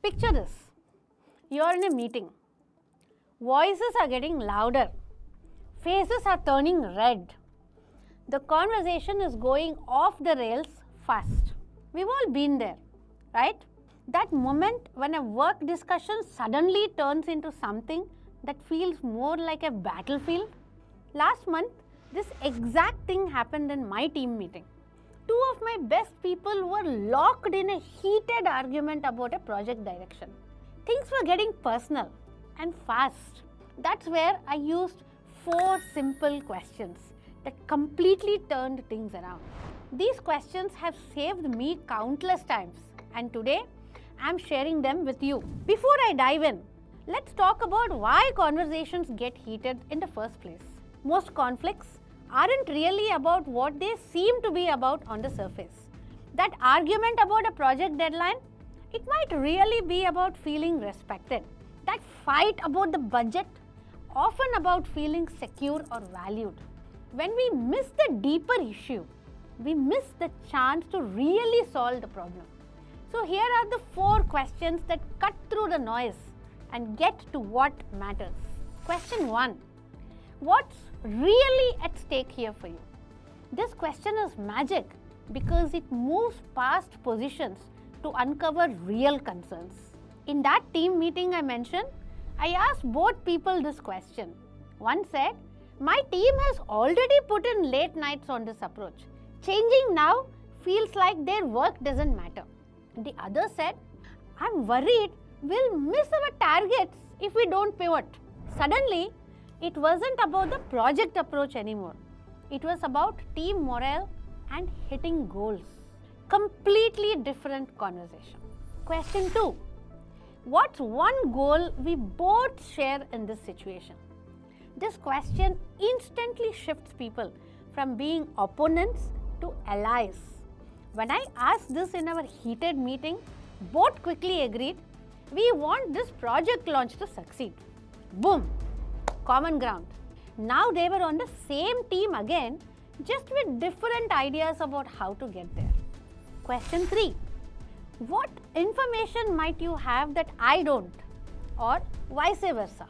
Picture this. You're in a meeting. Voices are getting louder. Faces are turning red. The conversation is going off the rails fast. We've all been there, right? That moment when a work discussion suddenly turns into something that feels more like a battlefield. Last month, this exact thing happened in my team meeting. Two of my best people were locked in a heated argument about a project direction. Things were getting personal and fast. That's where I used 4 simple questions that completely turned things around. These questions have saved me countless times, and today I'm sharing them with you. Before I dive in, let's talk about why conversations get heated in the first place. Most conflicts aren't really about what they seem to be about on the surface. That argument about a project deadline, it might really be about feeling respected. That fight about the budget, often about feeling secure or valued. When we miss the deeper issue, we miss the chance to really solve the problem. So here are the 4 questions that cut through the noise and get to what matters. Question 1. What's really at stake here for you? This question is magic because it moves past positions to uncover real concerns. In that team meeting I mentioned, I asked both people this question. One said, my team has already put in late nights on this approach. Changing now feels like their work doesn't matter. The other said, I'm worried we'll miss our targets if we don't pivot. Suddenly, it wasn't about the project approach anymore. It was about team morale and hitting goals. Completely different conversation. Question 2. What's one goal we both share in this situation? This question instantly shifts people from being opponents to allies. When I asked this in our heated meeting, both quickly agreed, we want this project launch to succeed. Boom! Common ground. Now they were on the same team again, just with different ideas about how to get there. Question 3. What information might you have that I don't? Or vice versa?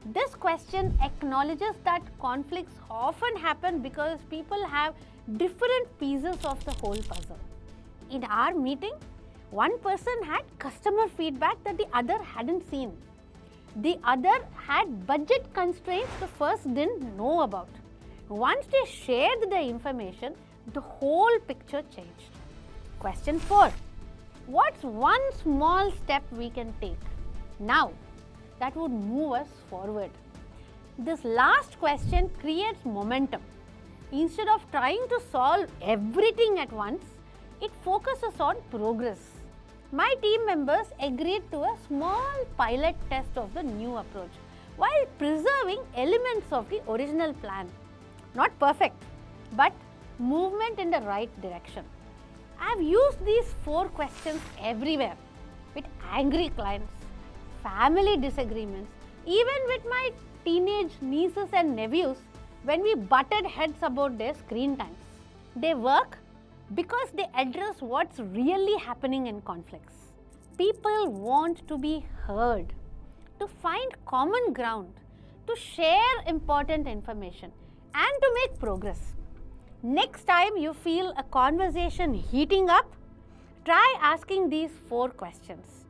This question acknowledges that conflicts often happen because people have different pieces of the whole puzzle. In our meeting, one person had customer feedback that the other hadn't seen. The other had budget constraints the first didn't know about. Once they shared the information, the whole picture changed. Question 4. What's one small step we can take now that would move us forward? This last question creates momentum. Instead of trying to solve everything at once, it focuses on progress. My team members agreed to a small pilot test of the new approach while preserving elements of the original plan. Not perfect, but movement in the right direction. I've used these 4 questions everywhere, with angry clients, family disagreements, even with my teenage nieces and nephews when we butted heads about their screen times. They work because they address what's really happening in conflicts. People want to be heard, to find common ground, to share important information, and to make progress. Next time you feel a conversation heating up, try asking these 4 questions.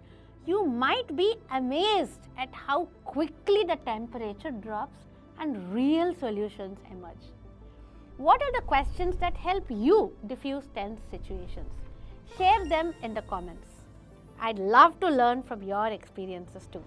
You might be amazed at how quickly the temperature drops and real solutions emerge. What are the questions that help you diffuse tense situations? Share them in the comments. I'd love to learn from your experiences too.